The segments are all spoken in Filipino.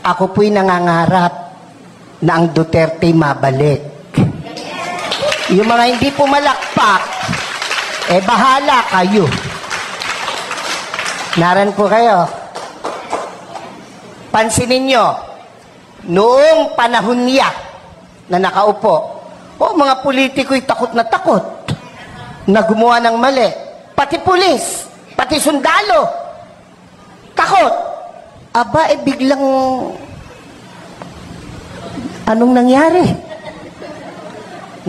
Ako po'y nangangarap na ang Duterte mabalik. Yung mga hindi pumalakpak, bahala kayo. Naran po kayo. Pansinin nyo, noong panahon niya na nakaupo, mga politiko'y takot na takot na gumawa ng mali. Pati pulis, pati sundalo, takot. Aba, biglang, anong nangyari?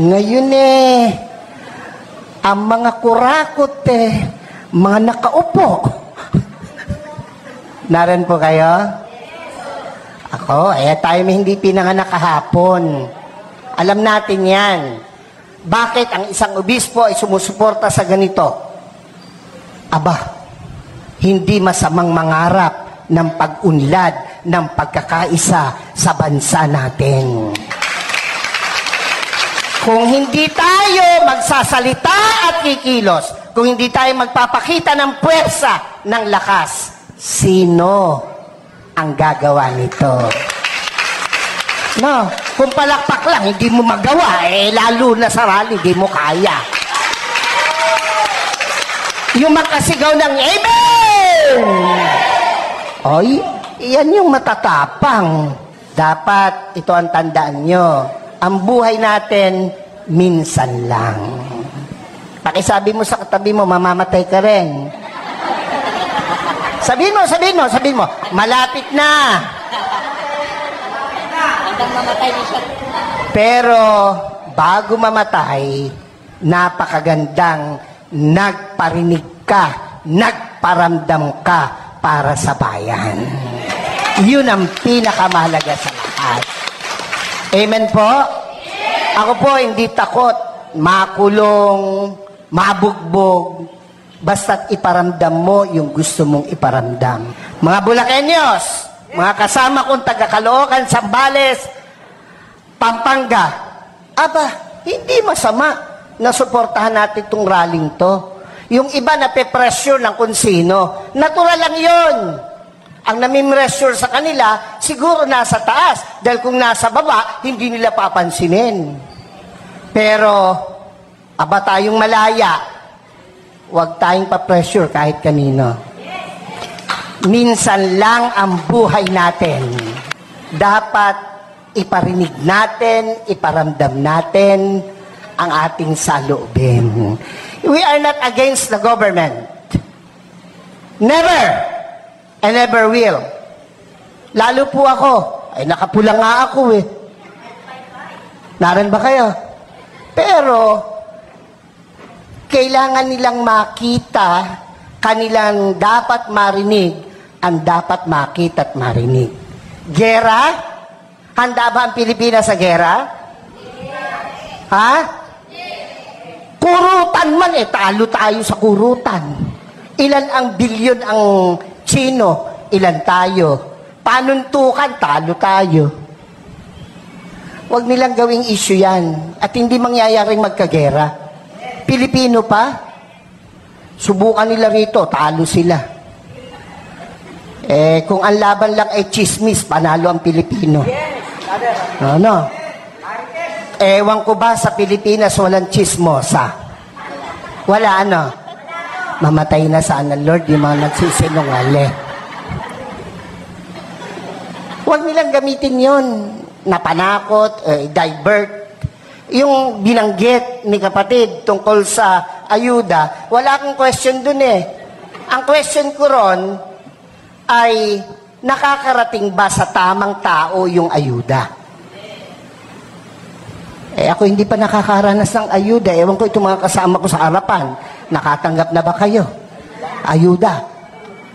Ngayon ang mga kurakot mga nakaupo. Naran po kayo? Ako, tayo may hindi pinanganak kahapon. Alam natin yan. Bakit ang isang obispo ay sumusuporta sa ganito? Aba, hindi masamang mangarap ng pag-unlad ng pagkakaisa sa bansa natin. Kung hindi tayo magsasalita at kikilos, kung hindi tayo magpapakita ng puwersa, ng lakas, sino ang gagawa nito? No, kung palakpak lang, hindi mo magawa, lalo na sa rally, hindi mo kaya. Yung makasigaw ng amen! Oy, iyan yung matatapang. Dapat, ito ang tandaan nyo, ang buhay natin, minsan lang. Pakisabi mo sa katabi mo, mamamatay ka rin. Sabihin mo, malapit na. Pero, bago mamatay, napakagandang nagparinig ka, nagparamdam ka para sa bayan. Yun ang pinakamahalaga sa lahat. Amen po? Ako po hindi takot makulong, mabugbog, basta't iparamdam mo yung gusto mong iparamdam. Mga Bulakenyos, mga kasama kong taga-Caloocan, Zambales, Pampanga, aba, hindi masama na suportahan natin itong rallying to. Yung iba na pe-pressure ng kung sino, natural lang yun. Ang nami-pressure sa kanila, siguro nasa taas. Dahil kung nasa baba, hindi nila papansinin. Pero, aba tayong malaya, huwag tayong pa-pressure kahit kanino. Minsan lang ang buhay natin. Dapat iparinig natin, iparamdam natin ang ating saloobin. We are not against the government. Never! And never will. Lalo po ako. Ay, nakapula nga ako Naran ba kayo? Pero, kailangan nilang makita, kanilang dapat marinig, ang dapat makita at marinig. Gera? Handa ba ang Pilipinas sa gera? Ha? Kurutan man talo tayo sa kurutan. Ilan ang bilyon ang Chino, ilan tayo? Panuntukan, talo tayo. Huwag nilang gawing issue yan. At hindi mangyayaring magkagera. Pilipino pa, subukan nila rito, talo sila. Kung ang laban lang ay chismis, panalo ang Pilipino. Ano? Ewan ko ba sa Pilipinas walang chismosa? Wala ano? Mamatay na sana, Lord, yung mga nagsisinungaling. Huwag nilang gamitin yun. Napanakot, divert. Yung binanggit ni kapatid tungkol sa ayuda, wala akong question dun Ang question ko ron ay, nakakarating ba sa tamang tao yung ayuda? Ako hindi pa nakakaranas ng ayuda. Ewan ko itong mga kasama ko sa harapan. Nakatanggap na ba kayo? Ayuda.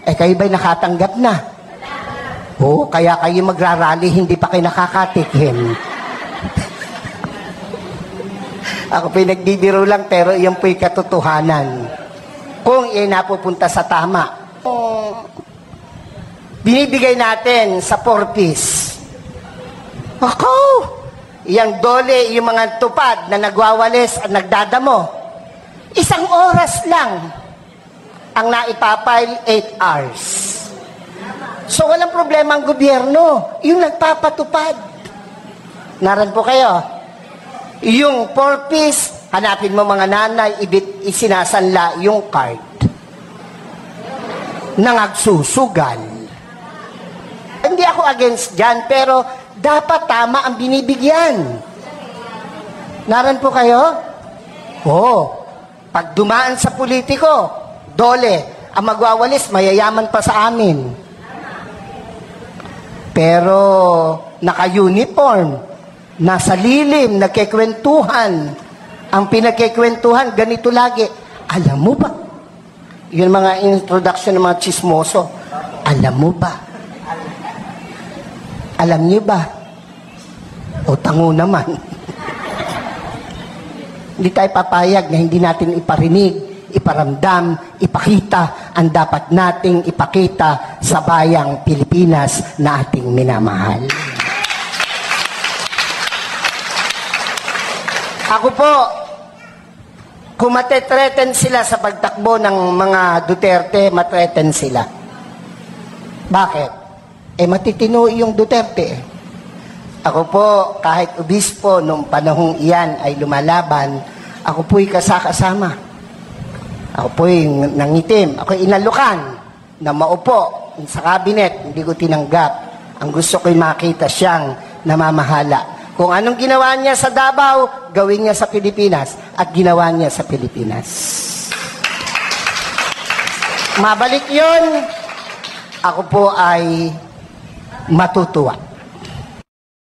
Kayo ba'y nakatanggap na? Oo, kaya kayo magrarally, hindi pa kayo nakakatikim. Ako pinagbibiro lang, pero iyan po'y katotohanan. Kung iyan napupunta sa tama. Binibigay natin sa 4-piece. Ako! Yang dole, yung mga tupad na nagwawalis at nagdadamo. 1 oras lang ang naipapile 8 hours. So walang problema ang gobyerno, yung nagpapatupad. Naran po kayo. Yung 4-piece, hanapin mo mga nanay, isinasanla yung card. Nangagsusugal. Hindi ako against dyan, pero dapat tama ang binibigyan. Naran po kayo? Oo. Pag dumaan sa politiko, dole, ang magwawalis, mayayaman pa sa amin. Pero, naka-uniform, nasa lilim, nagkikwentuhan. Ang pinagkikwentuhan, ganito lagi. Alam mo ba? Yun mga introduction ng mga chismoso. Alam mo ba? Alam niyo ba? O tango naman. Hindi tayo papayag na hindi natin iparinig, iparamdam, ipakita ang dapat nating ipakita sa bayang Pilipinas na ating minamahal. Ako po, kung matetreten sila sa pagtakbo ng mga Duterte, matreten sila. Bakit? Matitino yung Duterte. Ako po, kahit obispo, nung panahong iyan ay lumalaban, ako po'y kasakasama. Ako po'y nangitim. Ako'y inalukan na maupo sa kabinet. Hindi ko tinanggap. Ang gusto ko'y makita siyang namamahala. Kung anong ginawa niya sa Davao, gawin niya sa Pilipinas. At ginawa niya sa Pilipinas. Mabalik yun, ako po ay matutuwa.